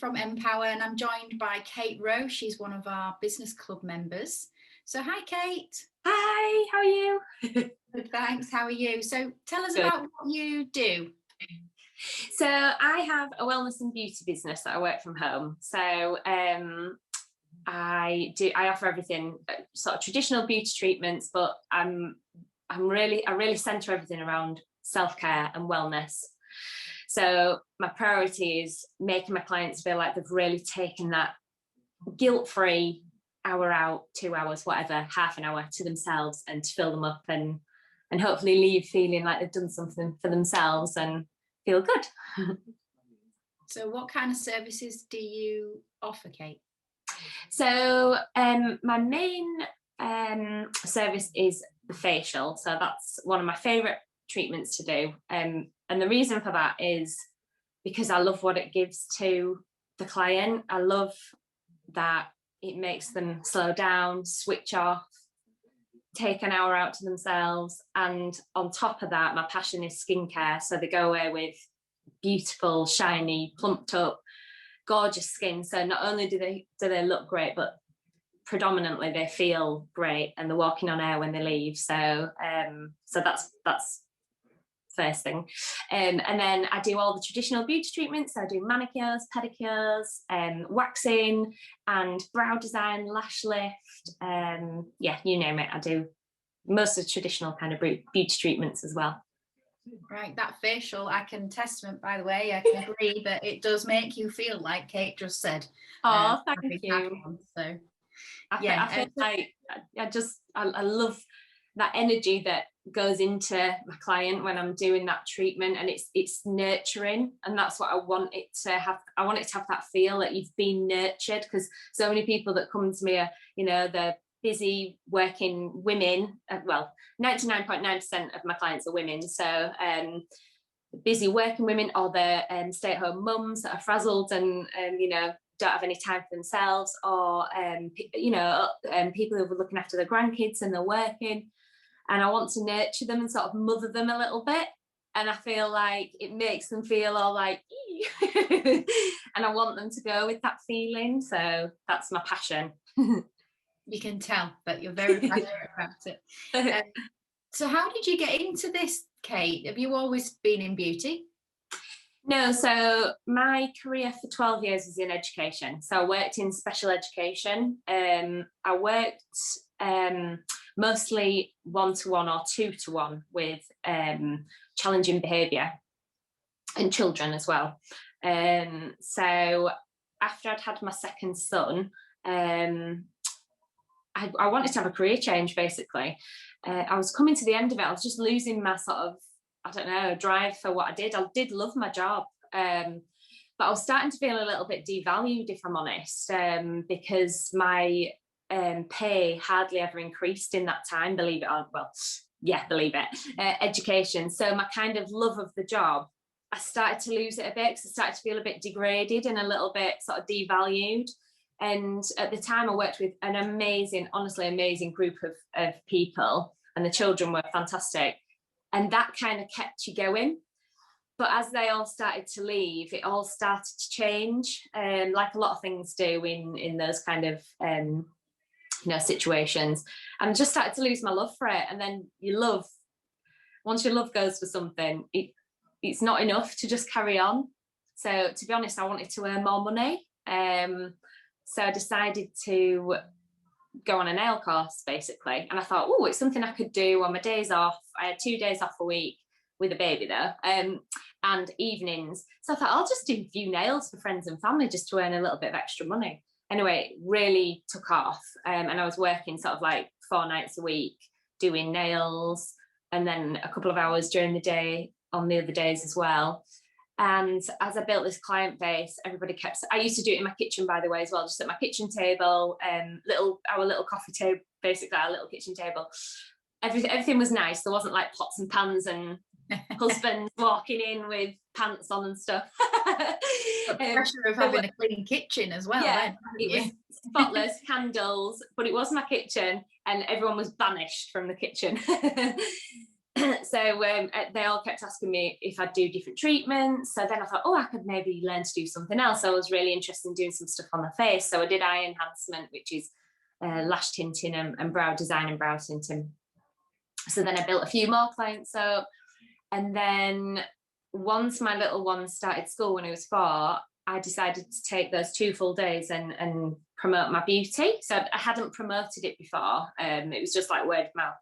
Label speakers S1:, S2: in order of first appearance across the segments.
S1: from Empower, and I'm joined by Kate Rowe. She's one of our business club members. So hi, Kate.
S2: Hi, how are you?
S1: Good, thanks. How are you? So tell us about what you do.
S2: So I have a wellness and beauty business that I work from home. So I offer everything, sort of traditional beauty treatments, but I really center everything around self-care and wellness. So my priority is making my clients feel like they've really taken that guilt-free hour out, 2 hours, whatever, half an hour to themselves, and to fill them up and hopefully leave feeling like they've done something for themselves and feel good.
S1: So what kind of services do you offer, Kate?
S2: So my main service is the facial. So that's one of my favourite treatments to do. And the reason for that is because I love what it gives to the client. I love that it makes them slow down, switch off, take an hour out to themselves. And on top of that, my passion is skincare. So they go away with beautiful, shiny, plumped up, gorgeous skin. So not only do they look great, but predominantly they feel great and they're walking on air when they leave. So that's first thing. And then I do all the traditional beauty treatments. So I do manicures, pedicures, waxing and brow design, lash lift. You name it. I do most of the traditional kind of beauty treatments as well.
S1: Right, that facial, I can testament, by the way, I can agree that it does make you feel like Kate just said.
S2: Oh, thank you.
S1: So
S2: I feel like I love that energy that goes into my client when I'm doing that treatment, and it's nurturing, and that's what I want it to have. I want it to have that feel that you've been nurtured, because so many people that come to me are, they're busy working women. Well, 99.9% of my clients are women. So busy working women, or they're stay-at-home mums that are frazzled and don't have any time for themselves, or people who are looking after their grandkids and they're working. And I want to nurture them and sort of mother them a little bit. And I feel like it makes them feel all like, and I want them to go with that feeling. So that's my passion.
S1: You can tell that you're very passionate about it. So how did you get into this, Kate? Have you always been in beauty?
S2: No, so my career for 12 years was in education. So I worked in special education. I worked mostly one-to-one or two-to-one with challenging behaviour and children as well. So after I'd had my second son, I wanted to have a career change, basically. I was coming to the end of it. I was just losing my sort of, drive for what I did. I did love my job, but I was starting to feel a little bit devalued, if I'm honest, because my pay hardly ever increased in that time, believe it or well, yeah, believe it, education. So my kind of love of the job, I started to lose it a bit, because I started to feel a bit degraded and a little bit sort of devalued. And at the time I worked with an amazing, honestly amazing group of people, and the children were fantastic. And that kind of kept you going. But as they all started to leave, it all started to change, like a lot of things do in those kind of situations. And I just started to lose my love for it. And then once your love goes for something, it's not enough to just carry on. So to be honest, I wanted to earn more money. So I decided to go on a nail course, basically. And I thought, oh, it's something I could do on my days off. I had 2 days off a week with a baby though, and evenings. So I thought, I'll just do a few nails for friends and family just to earn a little bit of extra money. Anyway, it really took off. And I was working sort of like 4 nights a week doing nails, and then a couple of hours during the day on the other days as well. And as I built this client base, everybody I used to do it in my kitchen, by the way, as well, just at my kitchen table, our little coffee table, basically our little kitchen table. Everything was nice. There wasn't like pots and pans and husbands walking in with pants on and stuff.
S1: The pressure of having a clean kitchen as well.
S2: Yeah, it was spotless, candles, but it was my kitchen, and everyone was banished from the kitchen. So they all kept asking me if I'd do different treatments. So then I thought, oh, I could maybe learn to do something else. I was really interested in doing some stuff on the face. So I did eye enhancement, which is lash tinting and brow design and brow tinting. So then I built a few more clients up. And then once my little one started school when he was 4, I decided to take those 2 full days and promote my beauty. So I hadn't promoted it before. It was just like word of mouth.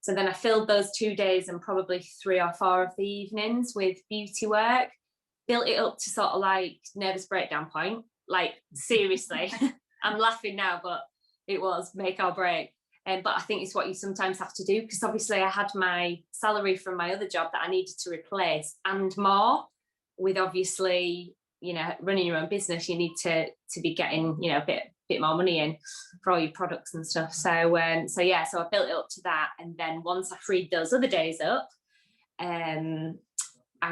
S2: So then I filled those 2 days and probably 3 or 4 of the evenings with beauty work, built it up to sort of like nervous breakdown point. Like, seriously, I'm laughing now, but it was make or break. But I think it's what you sometimes have to do, because obviously I had my salary from my other job that I needed to replace and more with, obviously, you know, running your own business, you need to be getting, you know, a bit more money in for all your products and stuff. So yeah, so I built it up to that. And then once I freed those other days up, I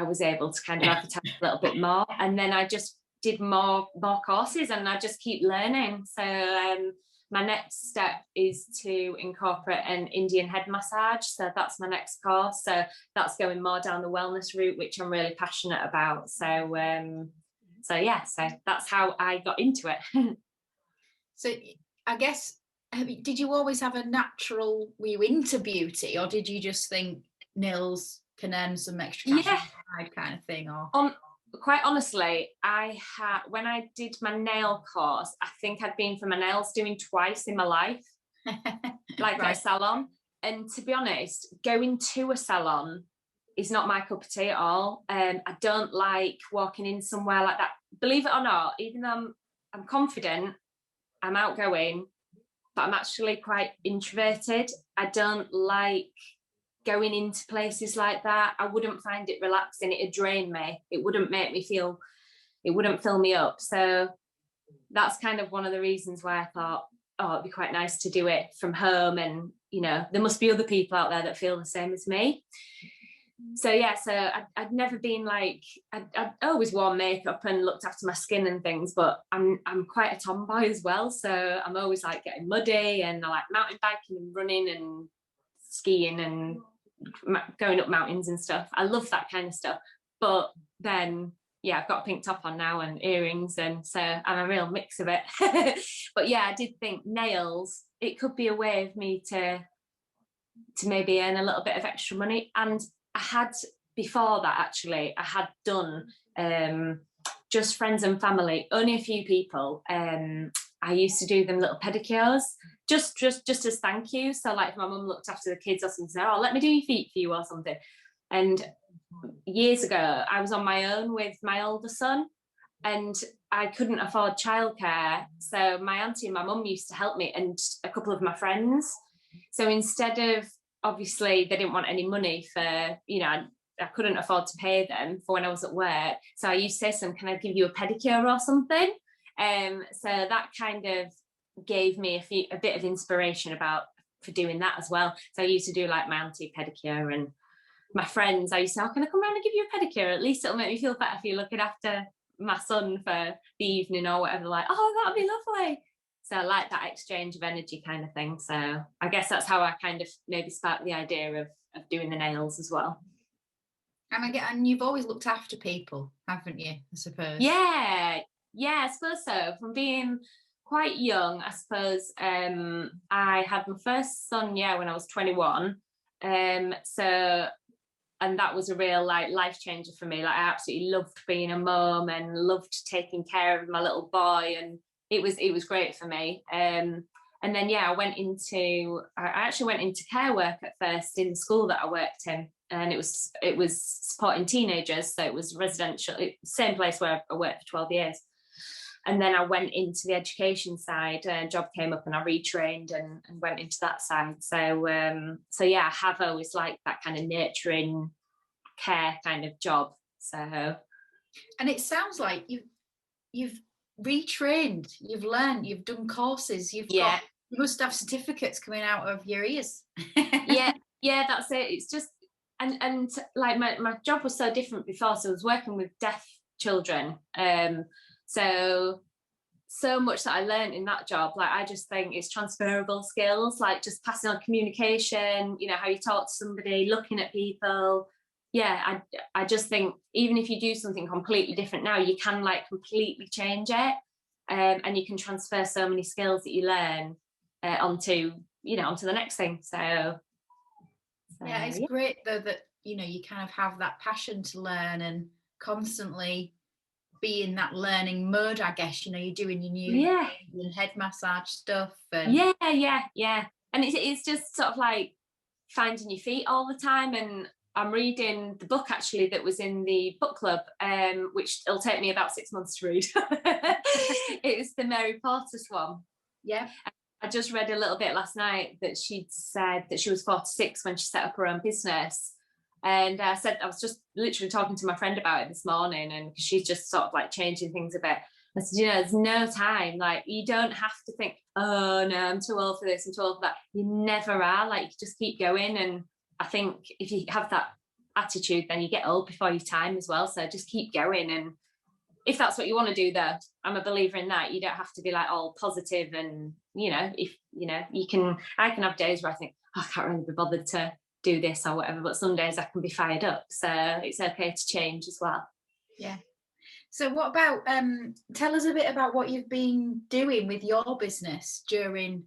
S2: was able to kind of advertise a little bit more. And then I just did more courses, and I just keep learning. So my next step is to incorporate an Indian head massage. So that's my next course. So that's going more down the wellness route, which I'm really passionate about. So yeah, so that's how I got into it.
S1: So I guess, did you always have a natural, were you into beauty, or did you just think nails can earn some extra cash kind of thing? Or
S2: quite honestly, when I did my nail course, I think I'd been for my nails doing twice in my life, like at a salon. And to be honest, going to a salon is not my cup of tea at all. I don't like walking in somewhere like that. Believe it or not, even though I'm confident, I'm outgoing, but I'm actually quite introverted. I don't like going into places like that. I wouldn't find it relaxing. It'd drain me. It wouldn't make me feel, it wouldn't fill me up. So that's kind of one of the reasons why I thought, oh, it'd be quite nice to do it from home. And, you know, there must be other people out there that feel the same as me. So yeah, so I'd never been like, I'd always worn makeup and looked after my skin and things, but I'm quite a tomboy as well. So I'm always like getting muddy, and I like mountain biking and running and skiing and going up mountains and stuff. I love that kind of stuff. But then, yeah, I've got a pink top on now and earrings, and so I'm a real mix of it. But yeah, I did think nails, it could be a way of me to maybe earn a little bit of extra money. And I had, before that actually, I had done just friends and family, only a few people. I used to do them little pedicures, just as thank you. So like if my mum looked after the kids or something, said, oh, let me do your feet for you or something. And years ago, I was on my own with my older son, and I couldn't afford childcare. So my auntie and my mum used to help me, and a couple of my friends. So instead of, obviously, they didn't want any money for, you know, I couldn't afford to pay them for when I was at work. So I used to say to them, can I give you a pedicure or something? So that kind of gave me a bit of inspiration for doing that as well. So I used to do like my auntie pedicure, and my friends, I used to say, oh, can I come around and give you a pedicure? At least it'll make me feel better if you're looking after my son for the evening or whatever. Like, oh, that'd be lovely. So I like that exchange of energy kind of thing. So I guess that's how I kind of maybe sparked the idea of doing the nails as well.
S1: And you've always looked after people, haven't you, I suppose?
S2: Yeah, I suppose so. From being quite young, I suppose, I had my first son, when I was 21. And that was a real life changer for me. Like, I absolutely loved being a mum and loved taking care of my little boy, and it was great for me. And then I actually went into care work at first in the school that I worked in, and it was supporting teenagers, so it was residential, same place where I worked for 12 years. And then I went into the education side, and a job came up and I retrained and went into that side. So I have always liked that kind of nurturing care kind of job. So,
S1: and it sounds like you've retrained, you've learned, you've done courses, you must have certificates coming out of your ears.
S2: yeah, that's it. It's just, and like my job was so different before. So I was working with deaf children. So so much that I learned in that job. Like, I just think it's transferable skills, like just passing on communication, you know, how you talk to somebody, looking at people. Yeah, I just think even if you do something completely different now, you can like completely change it, and you can transfer so many skills that you learn onto the next thing. So
S1: yeah, it's great though that, you know, you kind of have that passion to learn and constantly be in that learning mode, I guess. You know, you're doing your new head massage stuff and
S2: and it's just sort of like finding your feet all the time. And I'm reading the book actually that was in the book club, which it'll take me about 6 months to read. It's the Mary Portas one.
S1: Yeah,
S2: I just read a little bit last night that she'd said that she was 46 when she set up her own business. And I was just literally talking to my friend about it this morning, and she's just sort of like changing things a bit. I said, you know, there's no time. Like, you don't have to think, oh no, I'm too old for this, I'm too old for that. You never are. Like, you just keep going. And I think if you have that attitude, then you get old before your time as well. So just keep going. And if that's what you want to do, though, I'm a believer in that. You don't have to be like all positive, and you know, if you know, I can have days where I think, oh, I can't really be bothered to do this or whatever, but some days I can be fired up, so it's okay to change as well.
S1: Yeah. So what about tell us a bit about what you've been doing with your business during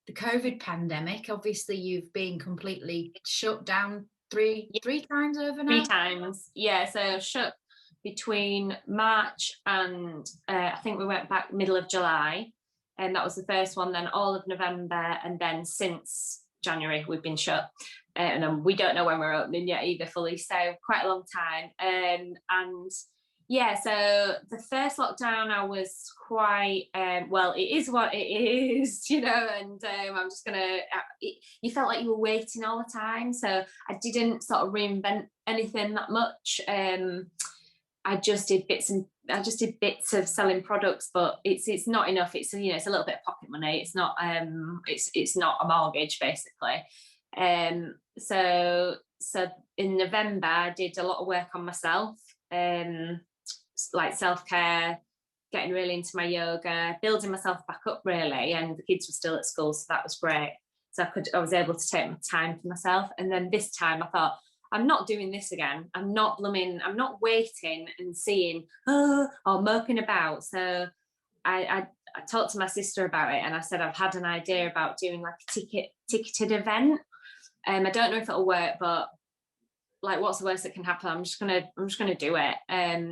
S1: the COVID pandemic. Obviously you've been completely shut down three times over now.
S2: 3 times, yeah. So shut between March and I think we went back middle of July, and that was the first one. Then all of November, and then since January we've been shut, and we don't know when we're opening yet either fully, so quite a long time. And yeah, so the first lockdown I was quite well, it is what it is, you know, and I'm just gonna you felt like you were waiting all the time, so I didn't sort of reinvent anything that much. I just did bits of selling products, but it's not enough. It's, you know, it's a little bit of pocket money. It's not it's not a mortgage basically. So in November I did a lot of work on myself, like self-care, getting really into my yoga, building myself back up really, and the kids were still at school, so that was great. So I was able to take my time for myself. And then this time I thought, I'm not doing this again. I'm not waiting and seeing or moping about. So I talked to my sister about it, and I said I've had an idea about doing like a ticketed event. I don't know if it'll work, but like, what's the worst that can happen? I'm just gonna do it.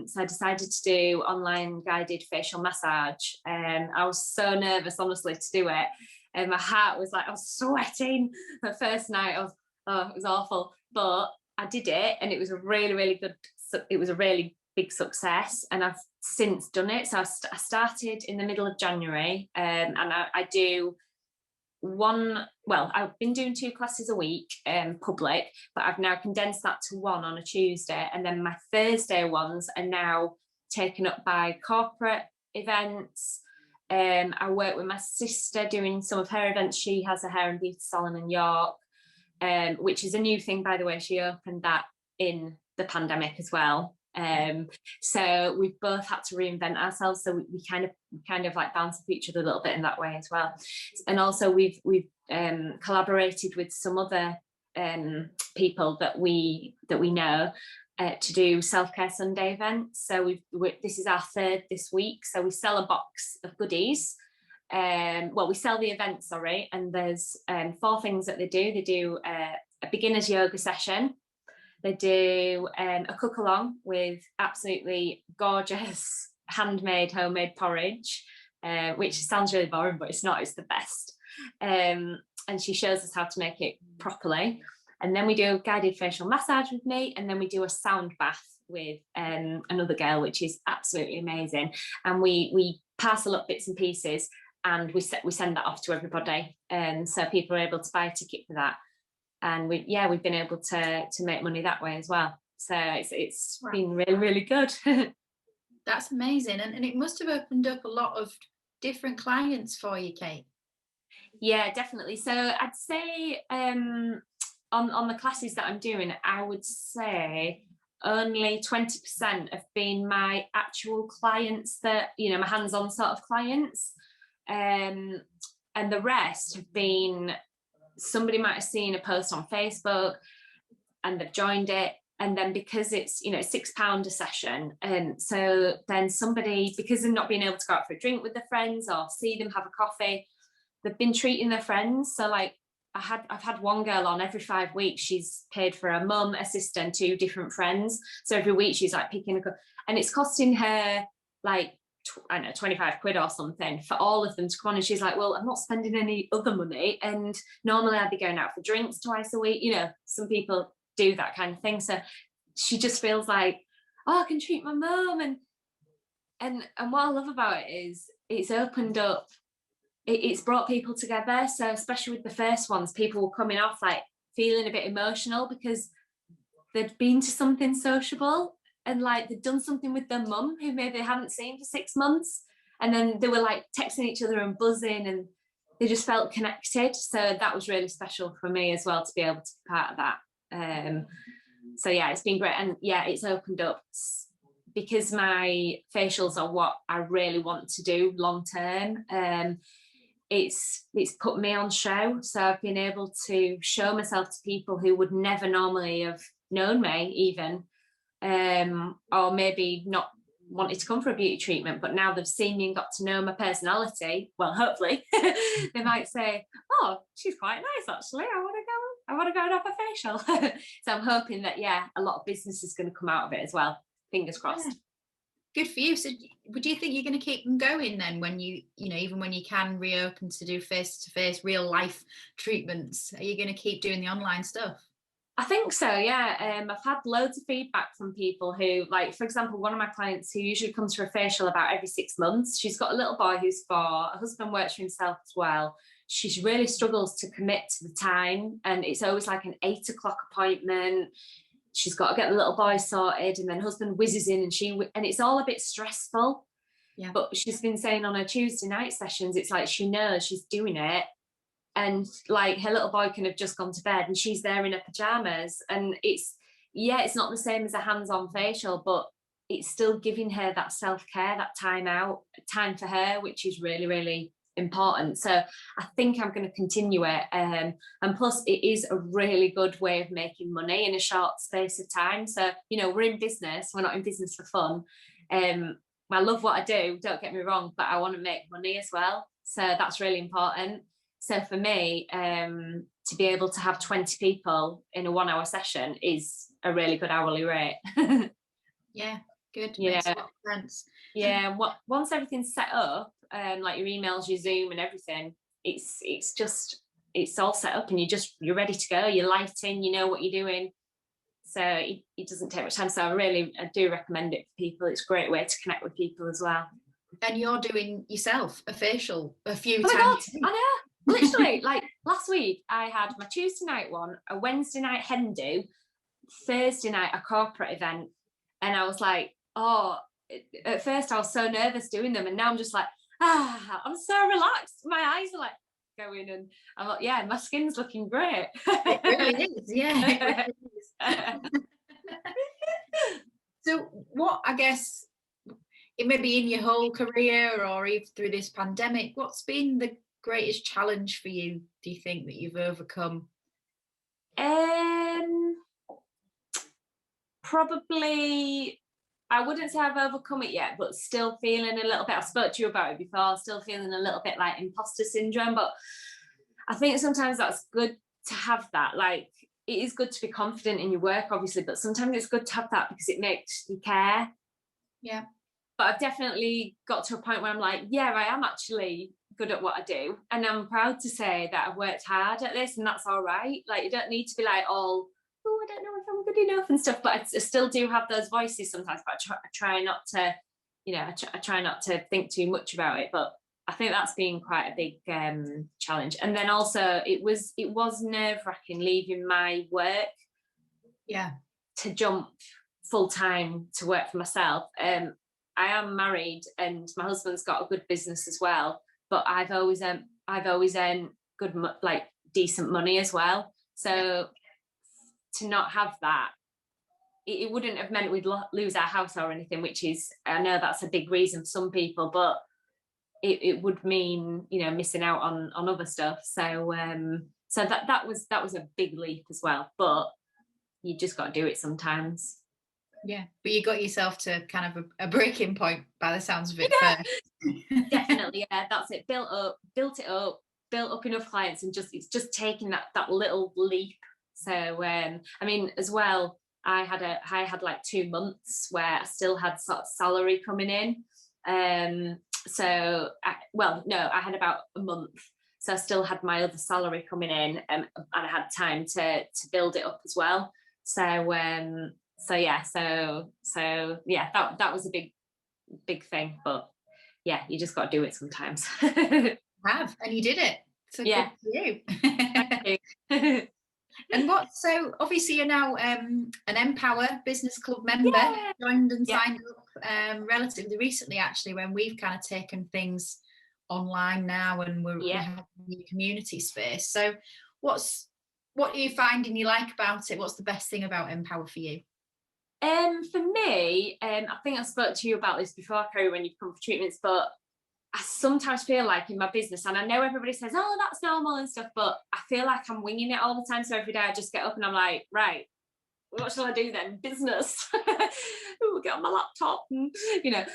S2: So I decided to do online guided facial massage. I was so nervous, honestly, to do it, and my heart was like, I was sweating. The first night, it was awful, but I did it, and it was a really big success, and I've since done it. So I started in the middle of January, and I do I've been doing 2 classes a week, public, but I've now condensed that to 1 on a Tuesday, and then my Thursday ones are now taken up by corporate events. I work with my sister doing some of her events. She has a hair and beauty salon in York, which is a new thing, by the way. She opened that in the pandemic as well. So we've both had to reinvent ourselves, so we kind of like bounce off each other a little bit in that way as well. And also we've collaborated with some other people that we know to do self-care Sunday events. So this is our 3rd this week. So we sell a box of goodies. We sell the event, sorry, and there's 4 things that they do. They do a beginner's yoga session. They do a cook along with absolutely gorgeous handmade homemade porridge, which sounds really boring, but it's not, it's the best. And she shows us how to make it properly. And then we do a guided facial massage with me, and then we do a sound bath with another girl, which is absolutely amazing. And we parcel up bits and pieces, and we send that off to everybody. And so people are able to buy a ticket for that. And we've been able to make money that way as well. So it's been really, really good.
S1: That's amazing. And it must have opened up a lot of different clients for you, Kate.
S2: Yeah, definitely. So I'd say on the classes that I'm doing, I would say only 20% have been my actual clients, that, you know, my hands-on sort of clients. And the rest have been, somebody might have seen a post on Facebook and they've joined it. And then because it's, you know, £6 a session. And so then somebody, because they're not being able to go out for a drink with their friends or see them have a coffee, they've been treating their friends. So like I've had one girl on every 5 weeks. She's paid for a mum, a sister, and 2 different friends. So every week she's like picking and it's costing her like, I don't know, 25 quid or something for all of them to come on. And she's like, well, I'm not spending any other money. And normally I'd be going out for drinks twice a week. You know, some people do that kind of thing. So she just feels like, oh, I can treat my mum. And what I love about it is it's opened up, it's brought people together. So especially with the first ones, people were coming off like feeling a bit emotional because they'd been to something sociable and like they'd done something with their mum who maybe they hadn't seen for 6 months. And then they were like texting each other and buzzing and they just felt connected. So that was really special for me as well, to be able to be part of that. So yeah, it's been great. And yeah, it's opened up, because my facials are what I really want to do long term. It's put me on show. So I've been able to show myself to people who would never normally have known me even, or maybe not wanted to come for a beauty treatment, but now they've seen me and got to know my personality. Well, hopefully they might say, oh, she's quite nice actually, I want to go and have a facial. So I'm hoping that, yeah, a lot of business is going to come out of it as well, fingers crossed.
S1: Yeah. Good for you. So do you think you're going to keep them going then, when you know, even when you can reopen to do face-to-face real life treatments? Are you going to keep doing the online stuff?
S2: I think so, yeah. I've had loads of feedback from people who, like, for example, one of my clients who usually comes for a facial about every 6 months, she's got a little boy who's 4, her husband works for himself as well. She really struggles to commit to the time, and it's always like an 8 o'clock appointment. She's got to get the little boy sorted, and then husband whizzes in, and it's all a bit stressful. Yeah. But she's been saying on her Tuesday night sessions, it's like she knows she's doing it, and like her little boy can have just gone to bed and she's there in her pajamas, and it's not the same as a hands-on facial, but it's still giving her that self-care, that time for her, which is really, really important. So I think I'm going to continue it, and plus it is a really good way of making money in a short space of time. So, you know, we're in business, we're not in business for fun. I love what I do, don't get me wrong, but I want to make money as well, so that's really important. So for me, to be able to have 20 people in a 1-hour session is a really good hourly rate.
S1: Yeah, good.
S2: Yeah.
S1: Makes a lot of sense.
S2: Yeah, once everything's set up, like your emails, your Zoom and everything, it's all set up and you're ready to go, you're lighting, you know what you're doing. So it doesn't take much time. So I do recommend it for people. It's a great way to connect with people as well. And
S1: you're doing yourself a facial a few
S2: times.
S1: God,
S2: I know. Literally, like last week I had my Tuesday night one, a Wednesday night hen do, Thursday night a corporate event, and I was like, oh, at first I was so nervous doing them, and now I'm just like, I'm so relaxed. My eyes are like going, and I'm like, yeah, my skin's looking great.
S1: It really is, yeah. It really is. So what, I guess, it may be in your whole career or even through this pandemic, what's been the greatest challenge for you, do you think, that you've overcome?
S2: Probably, I wouldn't say I've overcome it yet, but still feeling a little bit, I spoke to you about it before, still feeling a little bit like imposter syndrome. But I think sometimes that's good to have that. Like, it is good to be confident in your work, obviously, but sometimes it's good to have that because it makes you care.
S1: Yeah.
S2: But I've definitely got to a point where I'm like, yeah, I am actually good at what I do, and I'm proud to say that I've worked hard at this, and that's all right. Like, you don't need to be like all, oh, I don't know if I'm good enough and stuff, but I still do have those voices sometimes, but I try not to, you know, I try not to think too much about it. But I think that's been quite a big challenge. And then also it was nerve-wracking leaving my work, to jump full-time to work for myself. I am married and my husband's got a good business as well, but I've always earned good, like decent money as well. So to not have that it wouldn't have meant we'd lose our house or anything, which is, I know that's a big reason for some people, but it would mean, you know, missing out on other stuff. So so that was a big leap as well, but you just got to do it sometimes.
S1: Yeah, but you got yourself to kind of a breaking point by the sounds of it.
S2: Yeah,
S1: first.
S2: definitely. Yeah, that's it. Built it up, built up enough clients, and it's just taking that little leap. So I mean, as well, I had like 2 months where I still had sort of salary coming in. So I had about a month, so I still had my other salary coming in, and I had time to build it up as well. So yeah, that was a big thing, but yeah, you just got to do it sometimes.
S1: And you did it. So
S2: yeah,
S1: good for you.
S2: Thank you.
S1: And so obviously you're now an Empower Business Club member.
S2: Yeah.
S1: You joined and signed up relatively recently, actually, when we've kind of taken things online now, and we have a new community space. So what are you finding you like about it? What's the best thing about Empower for you?
S2: For me, I think I spoke to you about this before, Kerry, when you've come for treatments, but I sometimes feel like in my business, and I know everybody says, oh, that's normal and stuff, but I feel like I'm winging it all the time. So every day I just get up and I'm like, right, what shall I do then? Business. Ooh, get on my laptop, and, you know.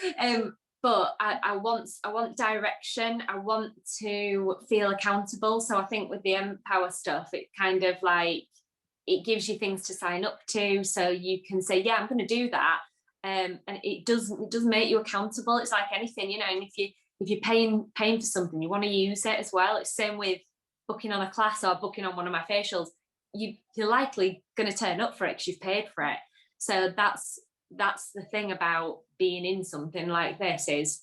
S2: But I want direction. I want to feel accountable. So I think with the Empower stuff, it kind of like, it gives you things to sign up to, so you can say, yeah, I'm going to do that. And it does make you accountable. It's like anything, you know. And if you're paying for something, you want to use it as well. It's same with booking on a class or booking on one of my facials. You're likely going to turn up for it because you've paid for it. So that's the thing about being in something like this, is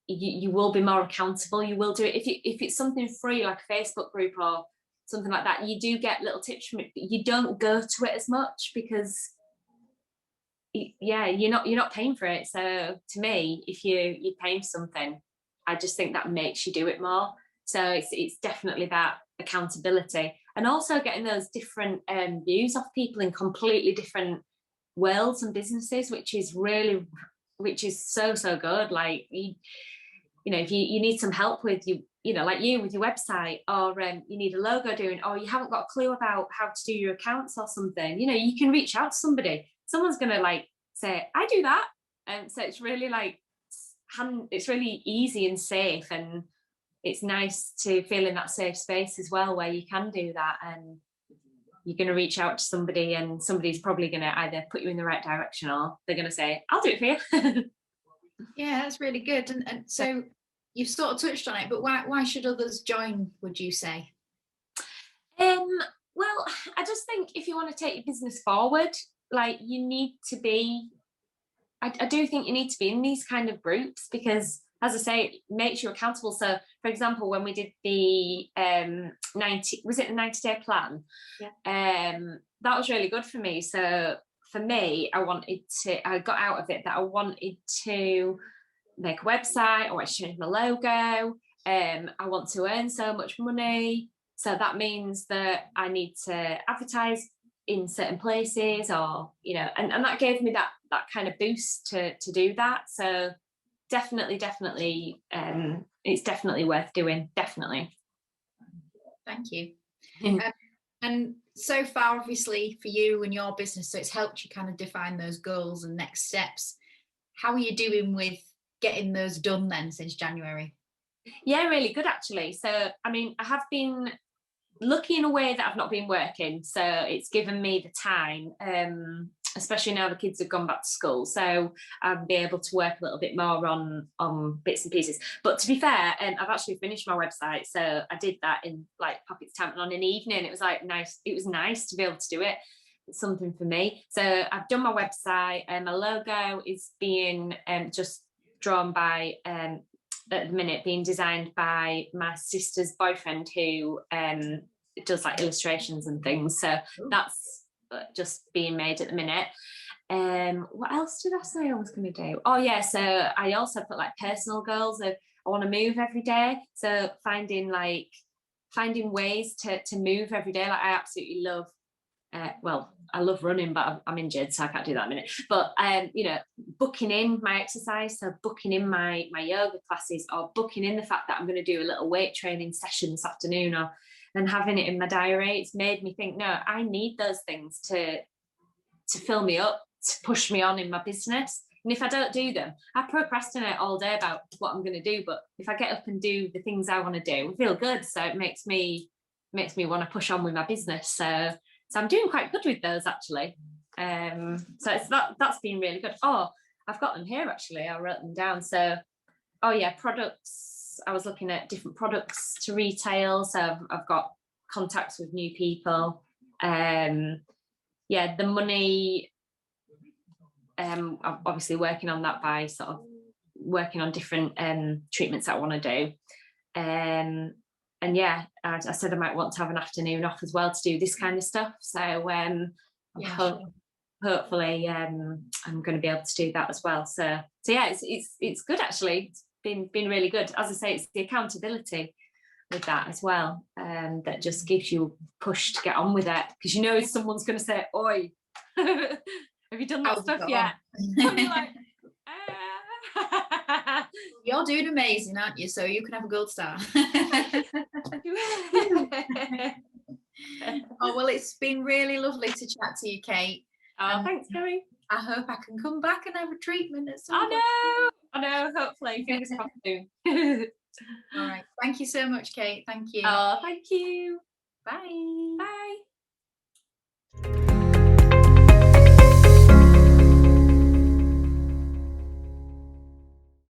S2: you will be more accountable. You will do it. If it's something free, like a Facebook group or something like that, you do get little tips from it, but you don't go to it as much because you're not paying for it. So to me, if you're paying for something, I just think that makes you do it more. So it's definitely that accountability, and also getting those different views of people in completely different worlds and businesses, which is so good. Like you know, if you need some help with you know, like you with your website, or you need a logo doing, or you haven't got a clue about how to do your accounts or something, you know, you can reach out to somebody. Someone's going to like say, I do that. And so it's really like, it's really easy and safe, and it's nice to feel in that safe space as well, where you can do that, and you're going to reach out to somebody, and somebody's probably going to either put you in the right direction, or they're going to say, I'll do it for you.
S1: Yeah, that's really good. And so you've sort of touched on it, but why should others join, would you say?
S2: Well, I just think if you want to take your business forward, like you need to be, I do think you need to be in these kind of groups, because as I say, it makes you accountable. So for example, when we did the 90-day plan? Yeah. That was really good for me. So for me, I got out of it that I wanted to make a website, I want to change my logo, I want to earn so much money. So that means that I need to advertise in certain places, or, you know, and that gave me that kind of boost to do that. So definitely, it's definitely worth doing. Definitely.
S1: Thank you. And so far, obviously, for you and your business, so it's helped you kind of define those goals and next steps. How are you doing with getting those done then since January?
S2: Yeah, really good actually. So I mean, I have been lucky in a way that I've not been working, so it's given me the time, especially now the kids have gone back to school, so I'll be able to work a little bit more on bits and pieces. But to be fair, I've actually finished my website, so I did that in like pockets time on an evening. It was like nice. It was nice to be able to do it. It's something for me. So I've done my website, and my logo is being just drawn by at the minute being designed by my sister's boyfriend, who does like illustrations and things. So that's just being made at the minute. What else did I say I was going to do? Oh yeah, so I also put like personal goals of I want to move every day. So finding ways to move every day. Like I absolutely love well, I love running, but I'm injured, so I can't do that in a minute. But you know, booking in my exercise, so booking in my yoga classes, or booking in the fact that I'm going to do a little weight training session this afternoon, or and having it in my diary, it's made me think, no, I need those things to fill me up, to push me on in my business. And if I don't do them, I procrastinate all day about what I'm going to do. But if I get up and do the things I want to do, I feel good. So it makes me want to push on with my business. So I'm doing quite good with those, actually. So it's that's been really good. Oh, I've got them here, actually. I wrote them down. So, oh yeah, products. I was looking at different products to retail. So I've got contacts with new people. Yeah, the money, I'm obviously working on that by sort of working on different treatments that I want to do. And yeah, I said I might want to have an afternoon off as well to do this kind of stuff. So hopefully I'm going to be able to do that as well. So yeah, it's good, actually. It's been really good. As I say, it's the accountability with that as well, that just gives you a push to get on with it, because you know someone's going to say, "Oi, have you done that stuff yet?" And you're like,
S1: You're doing amazing, aren't you? So you can have a gold star. Oh, well, it's been really lovely to chat to you, Kate.
S2: Oh, thanks, Kerry.
S1: I hope I can come back and have a treatment at some
S2: point. I know, hopefully. Fingers crossed soon.
S1: All right. Thank you so much, Kate. Thank you.
S2: Oh, thank you.
S1: Bye.
S2: Bye.